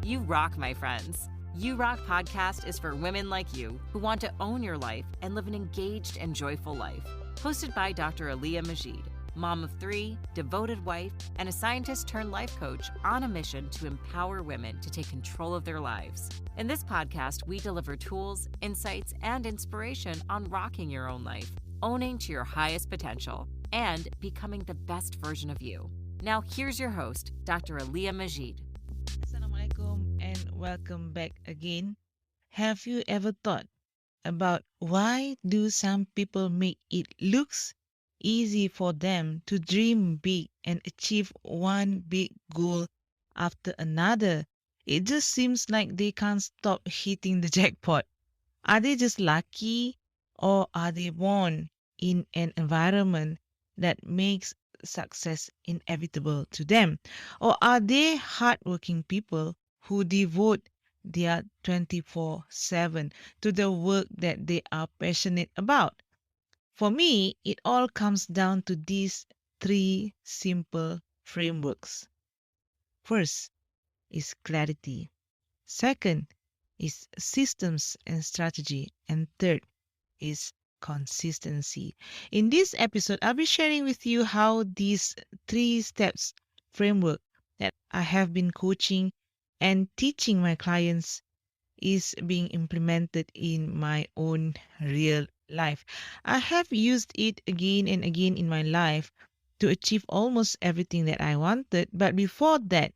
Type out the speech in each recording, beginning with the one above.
You rock, my friends. You Rock podcast is for women like you who want to own your life and live an engaged and joyful life. Hosted by Dr. Aliyah Majid, mom of 3, devoted wife, and a scientist turned life coach on a mission to empower women to take control of their lives. In this podcast, we deliver tools, insights, and inspiration on rocking your own life, owning to your highest potential, and becoming the best version of you. Now, here's your host, Dr. Aliyah Majid. Assalamualaikum and welcome back again. Have you ever thought about why do some people make it looks easy for them to dream big and achieve one big goal after another? It just seems like they can't stop hitting the jackpot. Are they just lucky or are they born in an environment that makes success inevitable to them? Or are they hardworking people who devote their 24/7 to the work that they are passionate about? For me, it all comes down to these three simple frameworks. First is clarity. Second is systems and strategy. And third is consistency. In this episode, I'll be sharing with you how these three steps framework that I have been coaching and teaching my clients is being implemented in my own real life. I have used it again and again in my life to achieve almost everything that I wanted. But before that,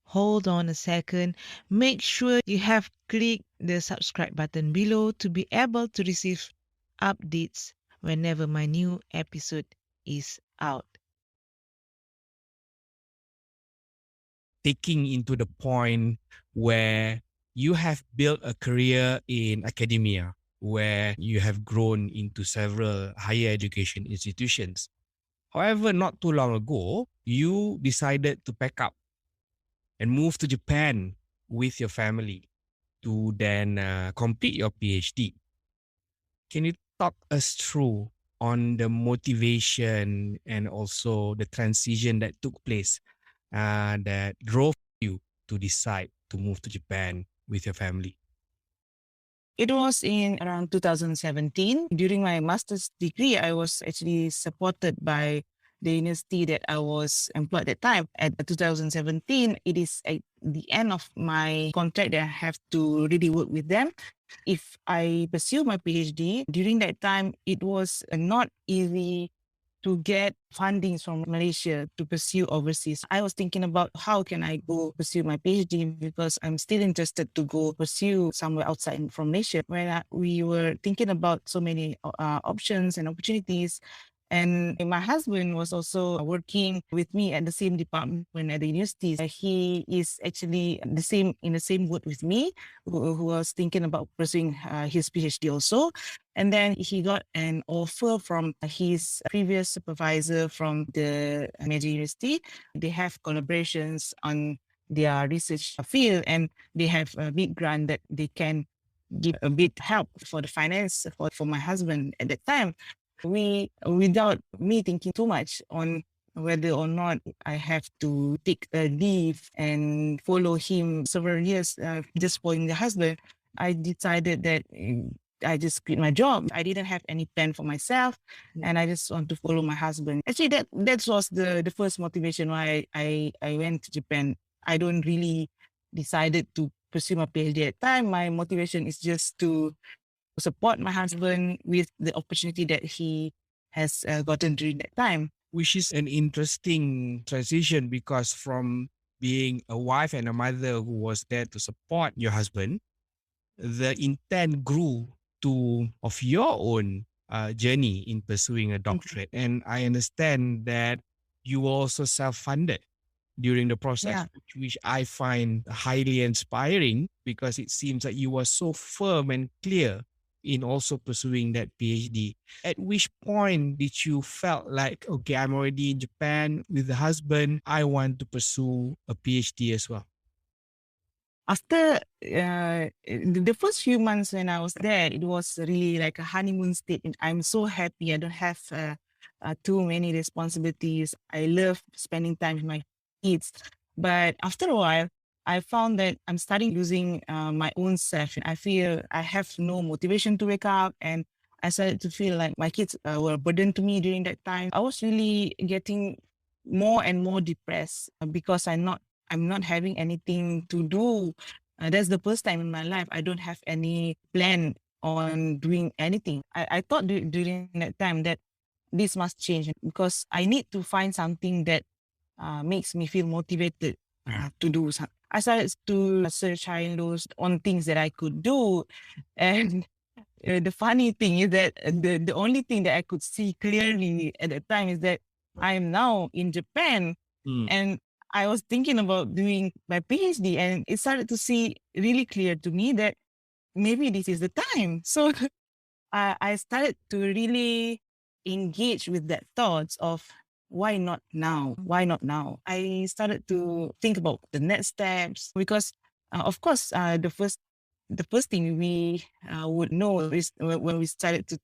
hold on a second. Make sure you have clicked the subscribe button below to be able to receive updates whenever my new episode is out. Taking into the point where you have built a career in academia, where you have grown into several higher education institutions. However, not too long ago, you decided to pack up and move to Japan with your family to then complete your PhD. Can you talk us through on the motivation and also the transition that took place that drove you to decide to move to Japan with your family? It was in around 2017. During my master's degree, I was actually supported by the university that I was employed at the time. At 2017, it is at the end of my contract that I have to really work with them. If I pursue my PhD, during that time, it was not easy to get fundings from Malaysia to pursue overseas. I was thinking about how can I go pursue my PhD because I'm still interested to go pursue somewhere outside from Malaysia. When we were thinking about so many options and opportunities, and my husband was also working with me at the same department when at the university. He is actually in the same boat with me, who was thinking about pursuing his PhD also. And then he got an offer from his previous supervisor from the major university. They have collaborations on their research field, and they have a big grant that they can give a bit help for the finance for my husband at that time. Without me thinking too much on whether or not I have to take a leave and follow him several years just for the husband, I decided that I just quit my job. I didn't have any plan for myself, and I just want to follow my husband. Actually, that was the first motivation why I went to Japan. I don't really decided to pursue my PhD at the time. My motivation is just to support my husband with the opportunity that he has gotten during that time. Which is an interesting transition because from being a wife and a mother who was there to support your husband, the intent grew to of your own journey in pursuing a doctorate. And I understand that you were also self-funded during the process, Yeah. which I find highly inspiring because it seems that you were so firm and clear in also pursuing that PhD. At which point did you felt like, okay, I'm already in Japan with the husband, I want to pursue a PhD as well? After the first few months when I was there, it was really like a honeymoon state. And I'm so happy. I don't have too many responsibilities. I love spending time with my kids. But after a while, I found that I'm starting losing my own self. I feel I have no motivation to wake up, and I started to feel like my kids were a burden to me during that time. I was really getting more and more depressed because I'm not having anything to do. That's the first time in my life I don't have any plan on doing anything. I thought during that time that this must change because I need to find something that makes me feel motivated to do something. I started to search high and lows on things that I could do. And the funny thing is that the only thing that I could see clearly at the time is that I am now in Japan and I was thinking about doing my PhD, and it started to see really clear to me that maybe this is the time. So I started to really engage with that thoughts of why not now? Why not now? I started to think about the next steps because, of course, the first thing we would know is when we started to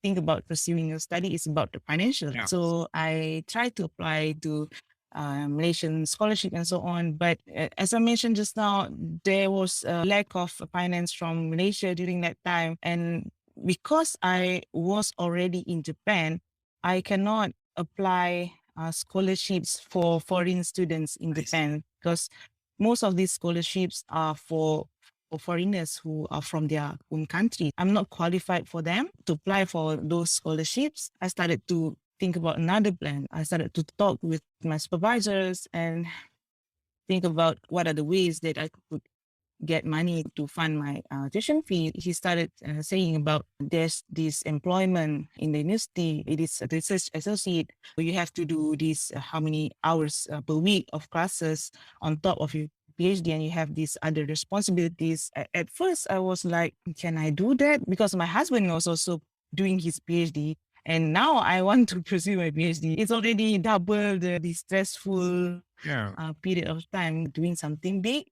think about pursuing a study is about the financial. Yeah. So I tried to apply to Malaysian scholarship and so on. But as I mentioned just now, there was a lack of finance from Malaysia during that time. And because I was already in Japan, I cannot apply scholarships for foreign students in Japan because most of these scholarships are for foreigners who are from their own country. I'm not qualified for them to apply for those scholarships. I started to think about another plan. I started to talk with my supervisors and think about what are the ways that I could get money to fund my tuition fee. He started saying about there's this employment in the university. It is a research associate. You have to do this how many hours per week of classes on top of your PhD, and you have these other responsibilities. At first, I was like, can I do that? Because my husband was also doing his PhD. And now I want to pursue my PhD. It's already double the stressful period of time doing something big.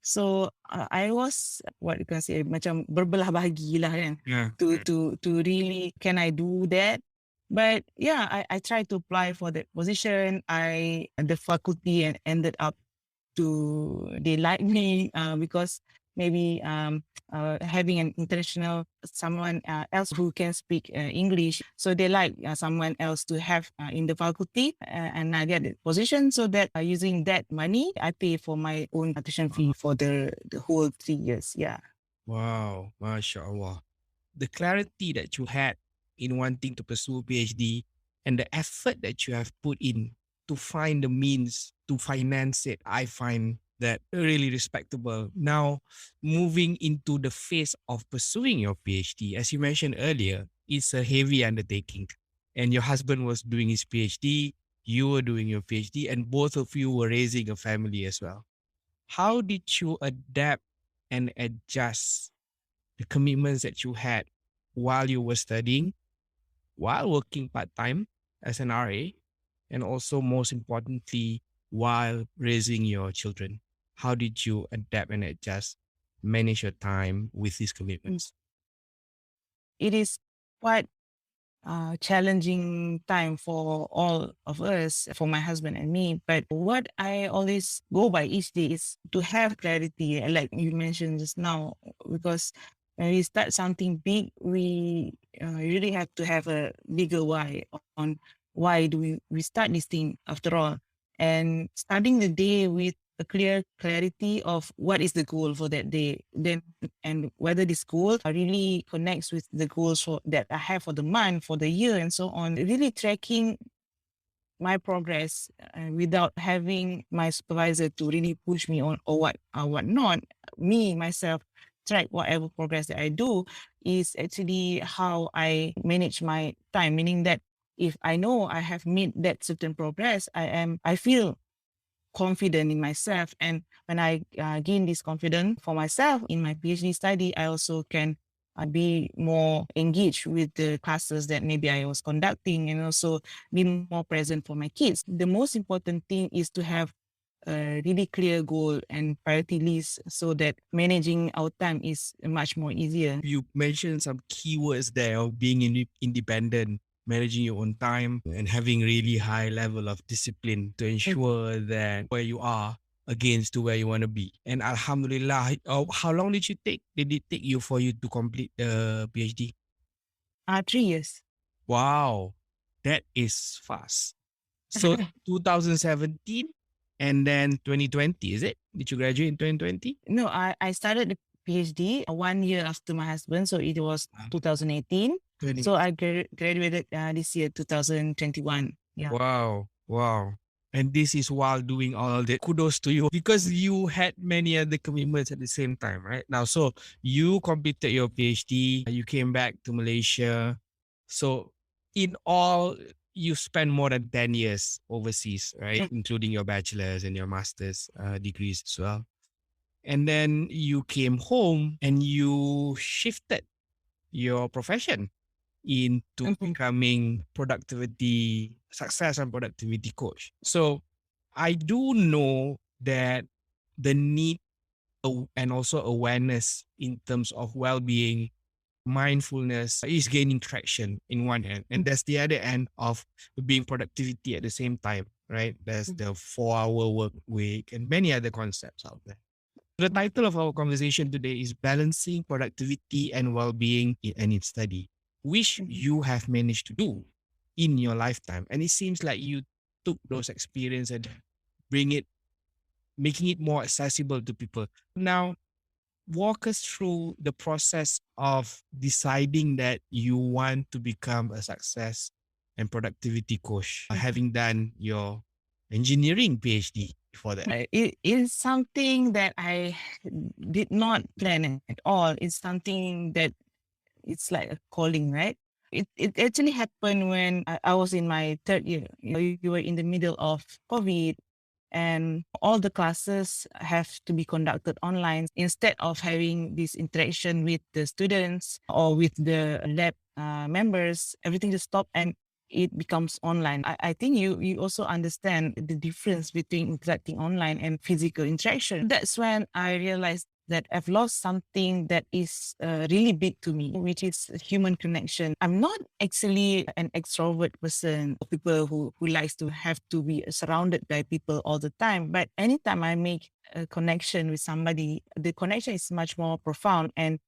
So I was what you can say macam berbelah bahagi lah kan to really can I do that. But yeah, I tried to apply for that position. The faculty and ended up they like me because maybe having an international someone else who can speak English. So they like someone else to have in the faculty, and I get the position so that using that money, I pay for my own tuition fee for the whole 3 years. Yeah. Wow, mashallah. The clarity that you had in wanting to pursue PhD and the effort that you have put in to find the means to finance it, I find that really respectable. Now, moving into the phase of pursuing your PhD, as you mentioned earlier, it's a heavy undertaking. And your husband was doing his PhD, you were doing your PhD, and both of you were raising a family as well. How did you adapt and adjust the commitments that you had while you were studying, while working part-time as an RA, and also most importantly, while raising your children? How did you adapt and adjust, manage your time with these commitments? It is quite challenging time for all of us, for my husband and me. But what I always go by each day is to have clarity, like you mentioned just now, because when we start something big, we really have to have a bigger why on why do we start this thing after all. And starting the day with a clear clarity of what is the goal for that day, then and whether this goal really connects with the goals that I have for the month, for the year, and so on. Really tracking my progress without having my supervisor to really push me on or what not. Me myself track whatever progress that I do is actually how I manage my time. Meaning that if I know I have made that certain progress, I feel confident in myself. And when I gain this confidence for myself in my PhD study, I also can be more engaged with the classes that maybe I was conducting, and also be more present for my kids. The most important thing is to have a really clear goal and priority list so that managing our time is much more easier. You mentioned some keywords there of being independent, managing your own time, and having really high level of discipline to ensure that where you are, against to where you want to be. And Alhamdulillah, how long did it take you for you to complete the PhD? 3 years. Wow, that is fast. So 2017 and then 2020, is it? Did you graduate in 2020? No, I started the PhD 1 year after my husband, so it was 2018. So I graduated this year, 2021. Yeah. Wow. And this is while doing all the kudos to you because you had many other commitments at the same time, right? Now, so you completed your PhD, you came back to Malaysia. So in all, you spent more than 10 years overseas, right? Including your bachelor's and your master's degrees as well. And then you came home and you shifted your profession into becoming success and productivity coach. So I do know that the need and also awareness in terms of well-being, mindfulness is gaining traction in one end. And that's the other end of being productivity at the same time, right? There's the 4-hour work week and many other concepts out there. The title of our conversation today is Balancing Productivity and Well-being in its Study, which you have managed to do in your lifetime. And it seems like you took those experiences and making it more accessible to people. Now, walk us through the process of deciding that you want to become a success and productivity coach, having done your engineering PhD before that. It is something that I did not plan at all. It's something that it's like a calling, right? It actually happened when I was in my 3rd year. You were in the middle of COVID and all the classes have to be conducted online. Instead of having this interaction with the students or with the lab members, everything just stopped and it becomes online. I think you also understand the difference between interacting online and physical interaction. That's when I realized that I've lost something that is really big to me, which is human connection. I'm not actually an extrovert person, people who likes to have to be surrounded by people all the time. But anytime I make a connection with somebody, the connection is much more profound and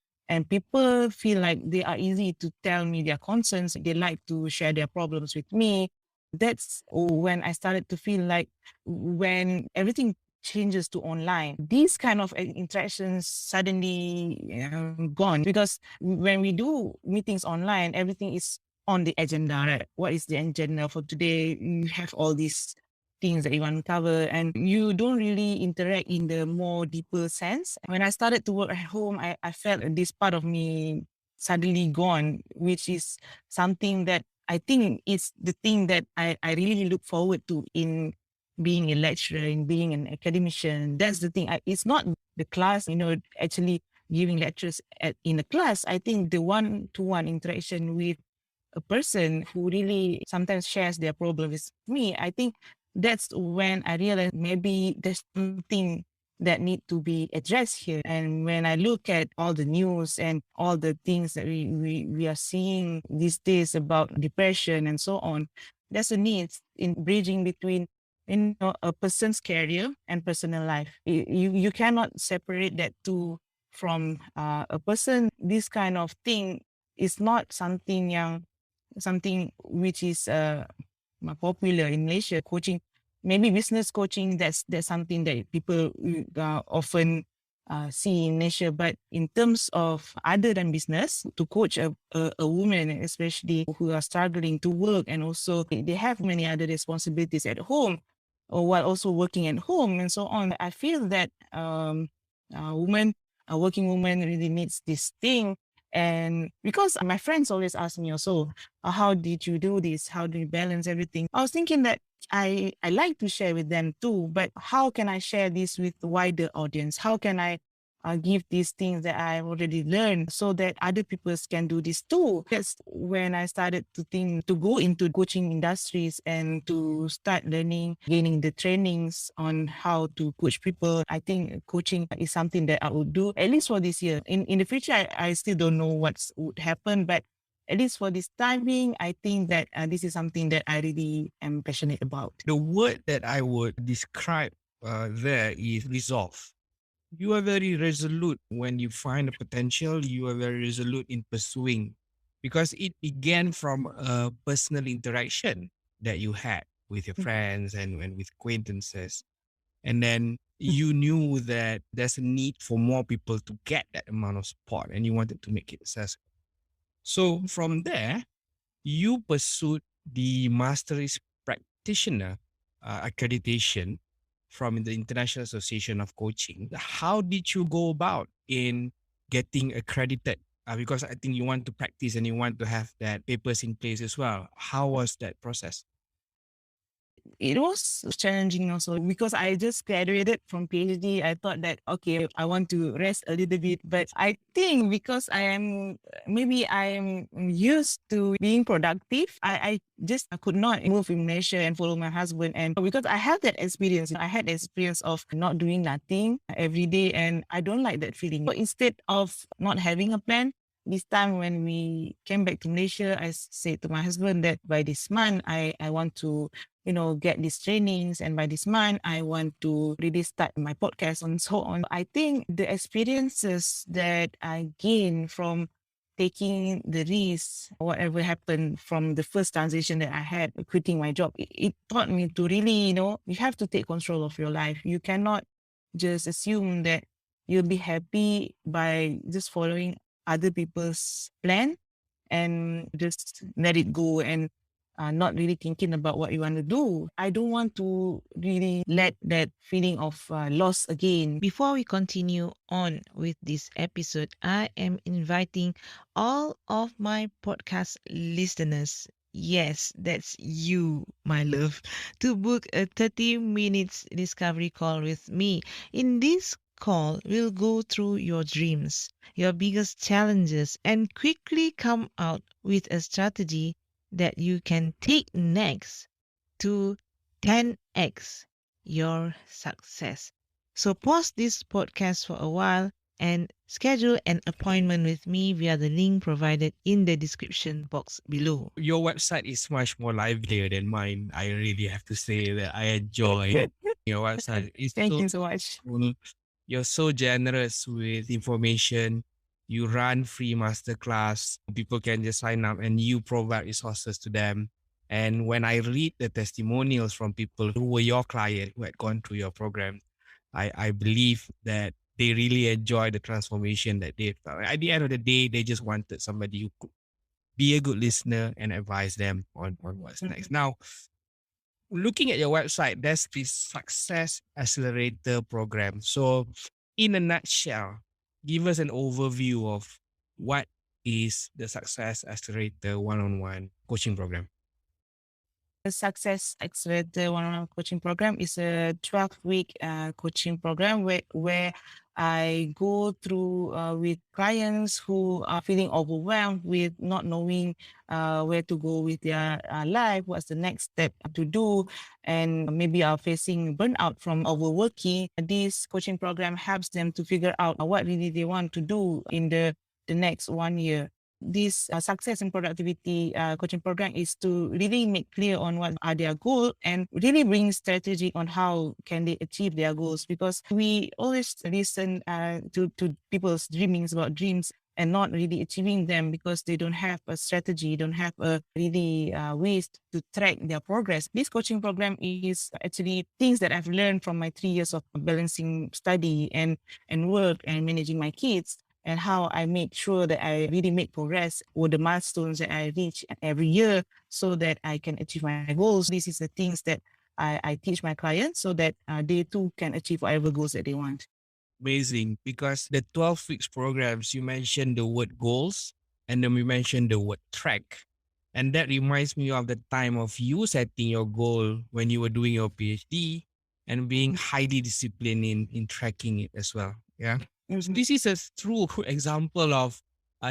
people feel like they are easy to tell me their concerns. They like to share their problems with me. That's when I started to feel like when everything changes to online, these kind of interactions suddenly gone, because when we do meetings online, everything is on the agenda, right? What is the agenda for today? You have all these things that you want to cover and you don't really interact in the more deeper sense. When I started to work at home, I felt this part of me suddenly gone, which is something that I think is the thing that I really look forward to in being a lecturer, in being an academician. That's the thing. It's not the class, actually giving lectures in a class. I think the one-to-one interaction with a person who really sometimes shares their problem with me, I think that's when I realized maybe there's something that need to be addressed here. And when I look at all the news and all the things that we are seeing these days about depression and so on, there's a need in bridging between a person's career and personal life. You cannot separate that two from a person. This kind of thing is not something which is popular in Malaysia. Coaching, maybe business coaching, that's something that people often see in Malaysia. But in terms of other than business, to coach a woman, especially who are struggling to work and also they have many other responsibilities at home, or while also working at home and so on, I feel that a working woman really needs this thing. And because my friends always ask me also, how did you do this? How do you balance everything? I was thinking that I like to share with them too, but how can I share this with the wider audience? How can I give these things that I've already learned so that other people can do this too? That's when I started to think to go into coaching industries and to start learning, gaining the trainings on how to coach people. I think coaching is something that I would do at least for this year. In the future, I still don't know what would happen, but at least for this time being, I think that this is something that I really am passionate about. The word that I would describe there is resolve. You are very resolute when you find a potential. You are very resolute in pursuing, because it began from a personal interaction that you had with your friends and with acquaintances. And then you knew that there's a need for more people to get that amount of support, and you wanted to make it accessible. So from there, you pursued the Masteries Practitioner accreditation from the International Association of Coaching. How did you go about in getting accredited? Because I think you want to practice and you want to have that papers in place as well. How was that process? It was challenging also because I just graduated from PhD. I thought that, okay, I want to rest a little bit. But I think because maybe I am used to being productive, I could not move in Malaysia and follow my husband. And because I have that experience, I had the experience of not doing nothing every day. And I don't like that feeling. So instead of not having a plan, this time when we came back to Malaysia, I said to my husband that by this month, I want to get these trainings. And by this month, I want to really start my podcast and so on. I think the experiences that I gained from taking the risk, whatever happened from the first transition that I had, quitting my job, it taught me to really, you have to take control of your life. You cannot just assume that you'll be happy by just following other people's plan and just let it go and not really thinking about what you want to do. I don't want to really let that feeling of loss again. Before we continue on with this episode, I am inviting all of my podcast listeners, yes, that's you, my love, to book a 30 minutes discovery call with me. In this call, we'll go through your dreams, your biggest challenges, and quickly come out with a strategy that you can take next to 10x your success. So pause this podcast for a while and schedule an appointment with me via the link provided in the description box below. Your website is much more livelier than mine. I really have to say that I enjoy your website. Thank you so much. You're so generous with information. You run free masterclass. People can just sign up and you provide resources to them. And when I read the testimonials from people who were your client, who had gone through your program, I believe that they really enjoy the transformation that they felt. At the end of the day, they just wanted somebody who could be a good listener and advise them on what's next. Now, looking at your website, there's this Success Accelerator program. So in a nutshell, give us an overview of what is the Success Accelerator one-on-one coaching program. The Success Accelerator one-on-one coaching program is a 12-week coaching program where I go through with clients who are feeling overwhelmed with not knowing where to go with their life, what's the next step to do, and maybe are facing burnout from overworking. This coaching program helps them to figure out what really they want to do in the next 1 year. This success and productivity coaching program is to really make clear on what are their goals and really bring strategy on how can they achieve their goals, because we always listen to people's dreamings about dreams and not really achieving them because they don't have a strategy, don't have a really ways to track their progress. This coaching program is actually things that I've learned from my 3 years of balancing study and work and managing my kids, and how I make sure that I really make progress with the milestones that I reach every year so that I can achieve my goals. This is the things that I teach my clients so that they too can achieve whatever goals that they want. Amazing, because the 12 weeks programs, you mentioned the word goals and then we mentioned the word track. And that reminds me of the time of you setting your goal when you were doing your PhD and being highly disciplined in tracking it as well. Yeah. So this is a true example of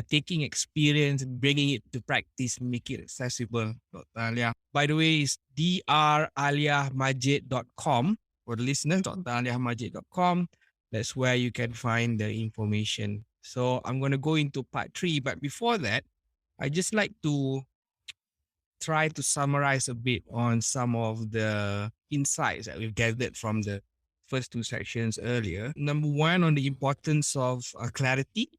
taking experience and bringing it to practice and make it accessible, Dr. Alia. By the way, it's draliamajid.com for the listeners, draliamajid.com. That's where you can find the information. So I'm going to go into part 3. But before that, I just like to try to summarize a bit on some of the insights that we've gathered from the first two sections earlier. Number one, on the importance of clarity,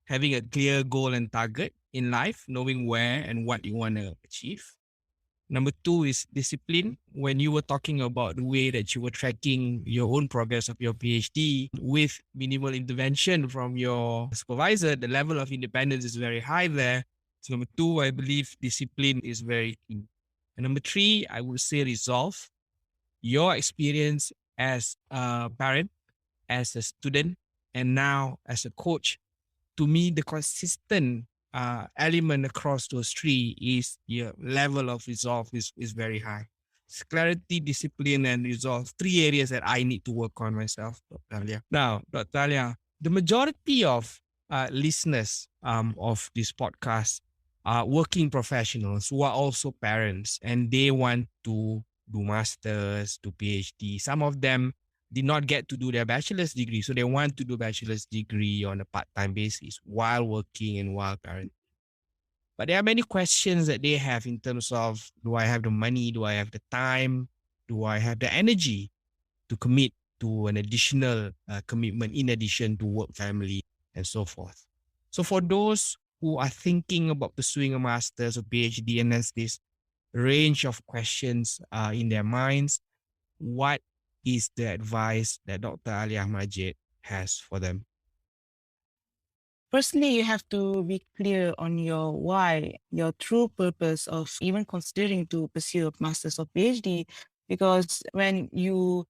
having a clear goal and target in life, knowing where and what you want to achieve. Number two is discipline. When you were talking about the way that you were tracking your own progress of your PhD with minimal intervention from your supervisor, the level of independence is very high there. So number two, I believe discipline is very key. And number three, I would say resolve. Your experience as a parent, as a student, and now as a coach, to me, the consistent element across those three is your level of resolve is very high. It's clarity, discipline, and resolve. Three areas that I need to work on myself, Dr. Alia. Now, Dr. Alia, the majority of listeners of this podcast are working professionals who are also parents, and they want to do masters, do PhD. Some of them did not get to do their bachelor's degree, so they want to do bachelor's degree on a part-time basis while working and while parenting. But there are many questions that they have in terms of, do I have the money? Do I have the time? Do I have the energy to commit to an additional commitment in addition to work, family, and so forth? So for those who are thinking about pursuing a master's or PhD and has this range of questions in their minds, what is the advice that Dr. Alia Majid has for them? Firstly, you have to be clear on your why, your true purpose of even considering to pursue a master's or PhD, because when you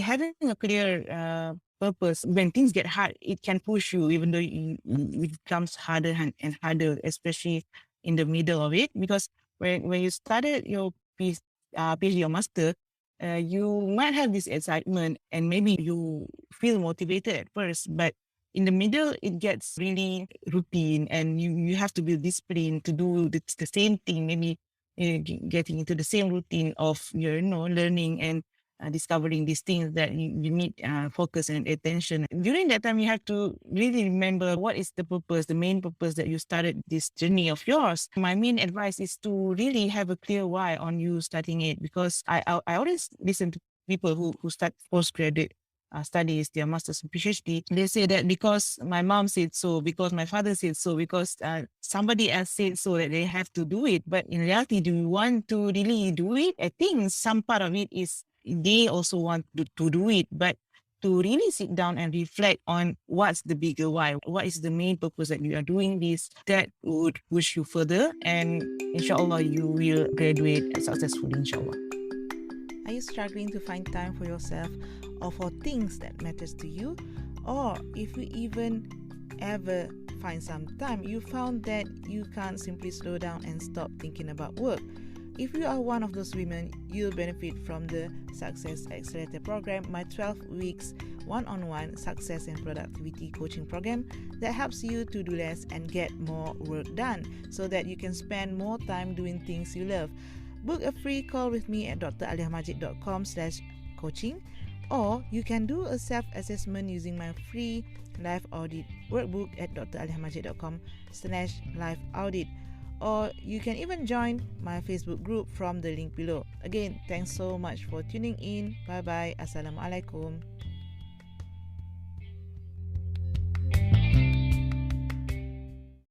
having a clear purpose, when things get hard, it can push you, even though it becomes harder and harder, especially in the middle of it. Because when you started your PhD or master, you might have this excitement and maybe you feel motivated at first, but in the middle, it gets really routine and you have to be disciplined to do the same thing, maybe getting into the same routine of your learning and discovering these things that you need focus and attention. During that time, you have to really remember what is the purpose, the main purpose that you started this journey of yours. My main advice is to really have a clear why on you starting it, because I always listen to people who start postgraduate studies, their master's and PhD. They say that because my mom said so, because my father said so, because somebody else said so that they have to do it. But in reality, do you want to really do it? I think some part of it is they also want to do it, but to really sit down and reflect on what's the bigger why, what is the main purpose that you are doing this, that would push you further, and inshallah you will graduate successfully, inshallah. Are you struggling to find time for yourself or for things that matters to you? Or if you even ever find some time, you found that you can't simply slow down and stop thinking about work. If you are one of those women, you'll benefit from the Success Accelerator program, my 12 weeks one-on-one success and productivity coaching program that helps you to do less and get more work done so that you can spend more time doing things you love. Book a free call with me at draliamajid.com/coaching, or you can do a self-assessment using my free life audit workbook at draliamajid.com/life audit, or you can even join my Facebook group from the link below. Again, thanks so much for tuning in. Bye bye. Assalamualaikum.